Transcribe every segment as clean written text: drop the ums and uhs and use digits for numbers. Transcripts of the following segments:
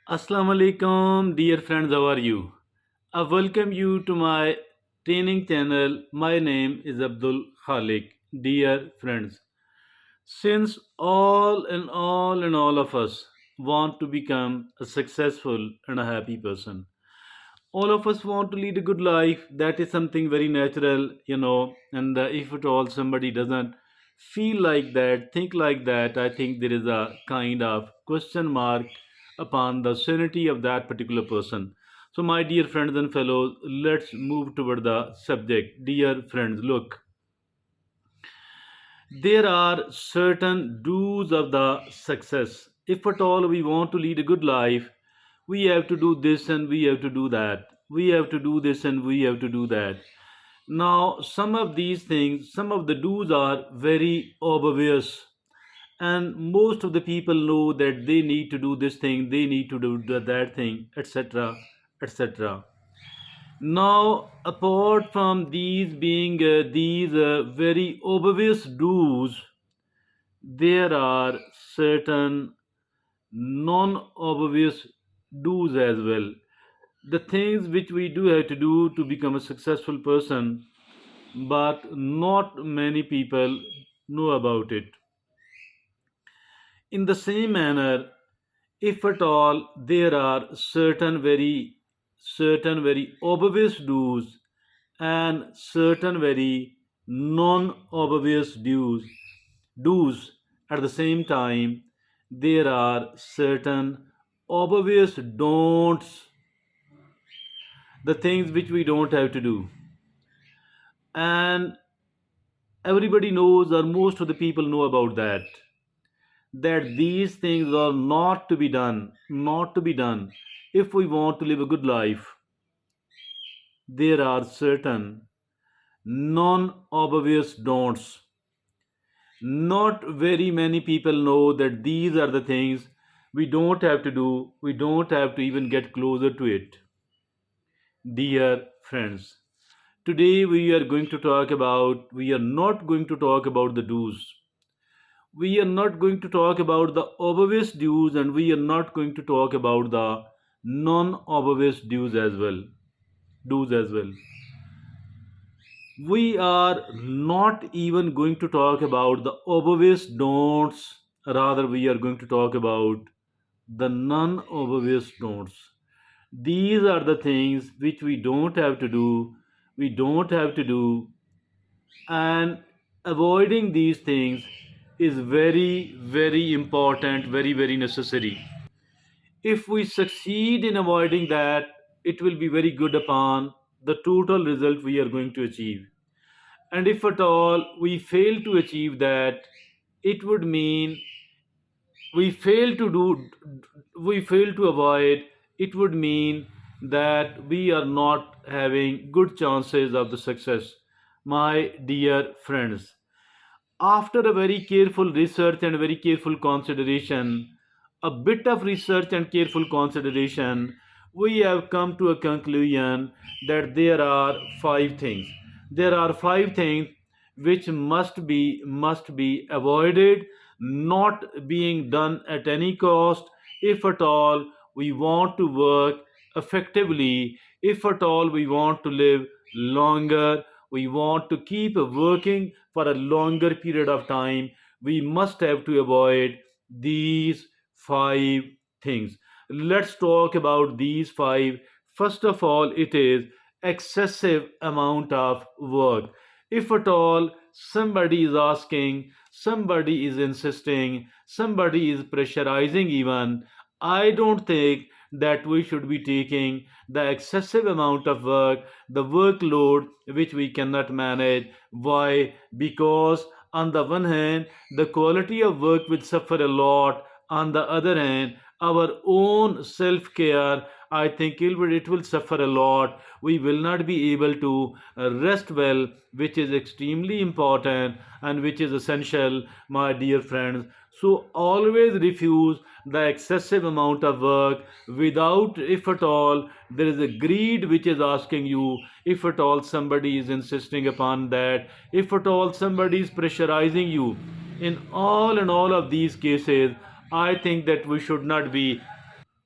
Assalamu alaikum, dear friends. How are you? I welcome you to my training channel. My name is Abdul Khalik. Dear friends, since all of us want to become a successful and a happy person, all of us want to lead a good life. That is something very natural. And if at all somebody doesn't feel like that, think like that, I think there is a kind of question mark upon the sanity of that particular person. So, my dear friends and fellows, let's move toward the subject. Dear friends, look, there are certain do's of the success. If at all we want to lead a good life, we have to do this and we have to do that. We have to do this and we have to do that. Now, some of these things, some of the do's are very obvious, and most of the people know that they need to do this thing, they need to do that thing, etc. etc. Now, apart from these being these very obvious do's, there are certain non-obvious do's as well. The things which we do have to do to become a successful person, but not many people know about it. In the same manner, if at all there are certain very obvious do's and certain very non-obvious do's at the same time, there are certain obvious don'ts, the things which we don't have to do. And everybody knows, or most of the people know about that these things are not to be done if we want to live a good life. There are certain non-obvious don'ts. Not very many people know that these are the things we don't have to do, we don't have to even get closer to it. Dear friends, today we are not going to talk about the do's. We are not going to talk about the obvious dues, and we are not going to talk about the non-obvious dues as well. We are not even going to talk about the obvious don'ts, rather we are going to talk about the non-obvious don'ts. These are the things which we don't have to do, and avoiding these things is very very important, very very necessary. If we succeed in avoiding that, it will be very good upon the total result we are going to achieve. And if at all we fail to achieve that, it would mean we fail to do we fail to avoid, it would mean that we are not having good chances of the success. My dear friends, after a very careful research and very careful consideration, a bit of research and careful consideration, we have come to a conclusion that there are five things. There are five things which must be avoided, not being done at any cost, if at all we want to work effectively, if at all we want to live longer, we want to keep working for a longer period of time, we must have to avoid these five things. Let's talk about these five. First of all, it is excessive amount of work. If at all somebody is asking, somebody is insisting, somebody is pressurizing, even, I don't think that we should be taking the excessive amount of work, the workload which we cannot manage. Why? Because on the one hand, the quality of work will suffer a lot. On the other hand, our own self care, I think it will suffer a lot. We will not be able to rest well, which is extremely important and which is essential, my dear friends. So always refuse the excessive amount of work without, if at all there is a greed which is asking you, if at all somebody is insisting upon that, if at all somebody is pressurizing you. In all and all of these cases, I think that we should not be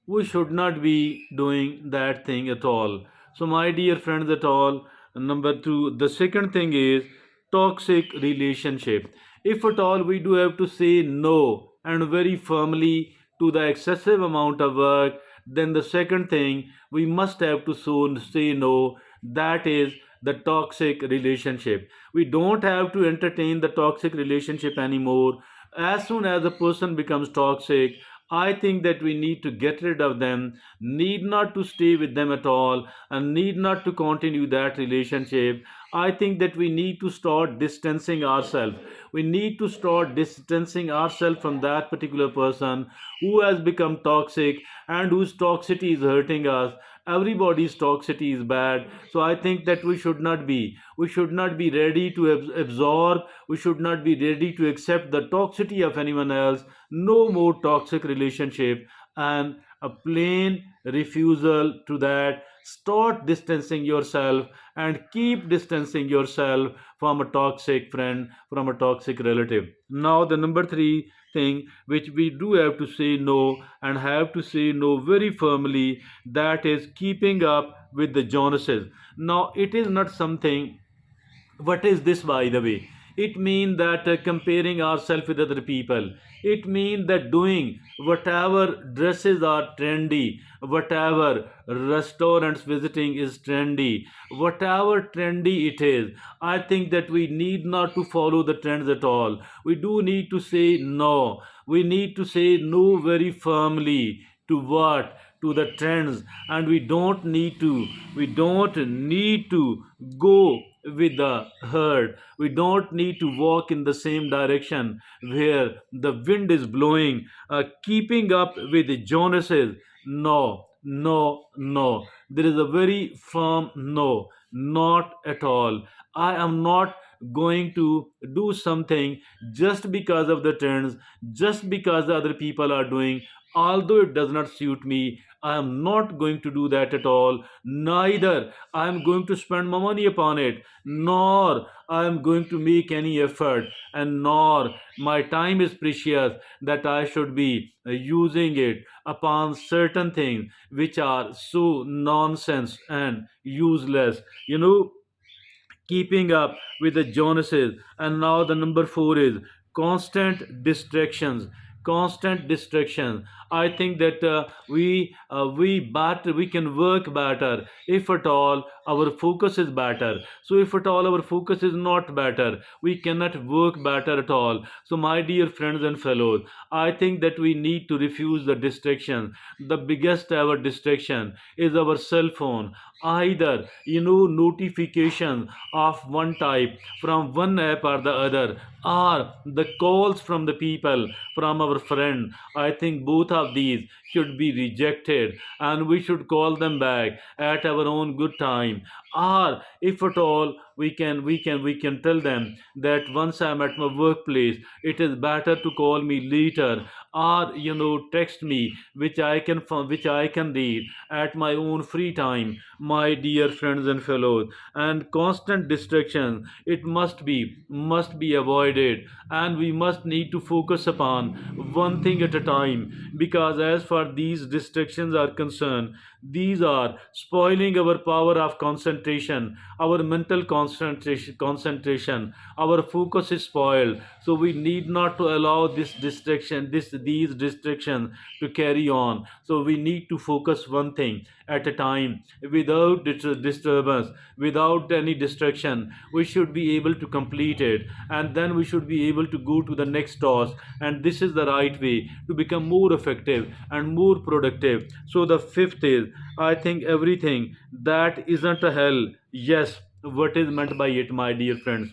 we should not be doing that thing at all. So, my dear friends, at all, number two, the second thing is toxic relationship. If at all we do have to say no and very firmly to the excessive amount of work, then the second thing we must have to soon say no, that is the toxic relationship. We don't have to entertain the toxic relationship anymore. As soon as a person becomes toxic, I think that we need to get rid of them, need not to stay with them at all, and need not to continue that relationship. I think that we need to start distancing ourselves. We need to start distancing ourselves from that particular person who has become toxic and whose toxicity is hurting us. Everybody's toxicity is bad. So I think that we should not be ready to absorb, we should not be ready to accept the toxicity of anyone else. No more toxic relationship, and a plain refusal to that. Start distancing yourself and keep distancing yourself from a toxic friend, from a toxic relative. Now, the number three thing which we do have to say no, and have to say no very firmly, that is keeping up with the Jonases. Now, it is not something. What is this, by the way? It means that comparing ourselves with other people. It means that doing whatever dresses are trendy, whatever restaurants visiting is trendy, whatever trendy it is. I think that we need not to follow the trends at all. We do need to say no. We need to say no very firmly to what, to the trends, and we don't need to go with the herd. We don't need to walk in the same direction where the wind is blowing. Keeping up with the Jonases, no, no, no. There is a very firm no, not at all. I am not going to do something just because of the trends, just because the other people are doing. Although it does not suit me, I am not going to do that at all. Neither I am going to spend my money upon it, nor I am going to make any effort, and nor my time is precious that I should be using it upon certain things which are so nonsense and useless. You know, keeping up with the Jonases. And now the number four is constant distractions. Constant distractions. I think that we can work better if at all our focus is better. So if at all our focus is not better, we cannot work better at all. So my dear friends and fellows, I think that we need to refuse the distraction. The biggest ever distraction is our cell phone. Either notification of one type from one app or the other, or the calls from the people, from our friend. I think both of these should be rejected, and we should call them back at our own good time. Or if at all we can tell them that once I'm at my workplace, it is better to call me later, or text me, which I can read at my own free time. My dear friends and fellows, and constant distraction, it must be avoided, and we must need to focus upon one thing at a time, because as far these distractions are concerned, these are spoiling our power of concentration, our mental concentration. Our focus is spoiled, so we need not to allow these distractions to carry on. So we need to focus one thing at a time, without disturbance, without any distraction. We should be able to complete it, and then we should be able to go to the next task. And this is the right way to become more effective and more productive. So the fifth is, I think everything that isn't a hell. Yes, what is meant by it, my dear friends?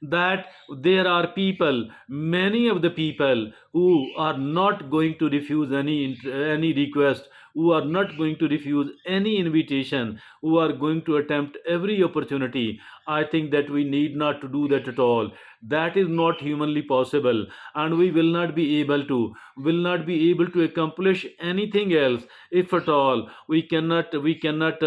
That there are people, many of the people, who are not going to refuse any request, who are not going to refuse any invitation, who are going to attempt every opportunity. I think that we need not to do that at all. That is not humanly possible, and we will not be able to accomplish anything else. If at all we cannot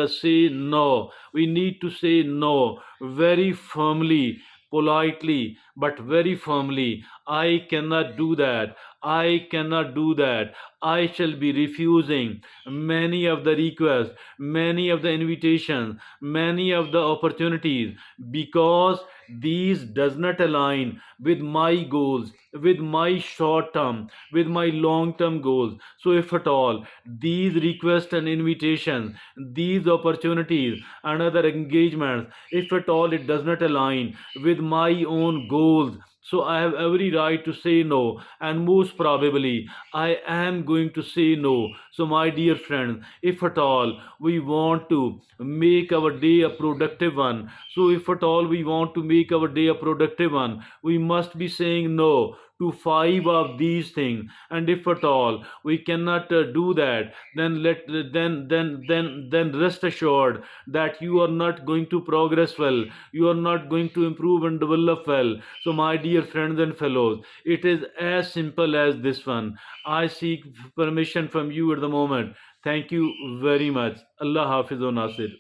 say no. We need to say no very firmly, politely, but very firmly, I cannot do that. I cannot do that. I shall be refusing many of the requests, many of the invitations, many of the opportunities, because these does not align with my goals, with my short term, with my long term goals. So if at all these requests and invitations, these opportunities and other engagements, if at all it does not align with my own goals, so I have every right to say no, and most probably I am going to say no. So, my dear friends, if at all we want to make our day a productive one, so if at all we want to make our day a productive one, we must be saying no to five of these things. And if at all we cannot do that, then rest assured that you are not going to progress well, you are not going to improve and develop well. So my dear friends and fellows, it is as simple as this one. I seek permission from you at the moment. Thank you very much. Allah Hafiz o Nasir.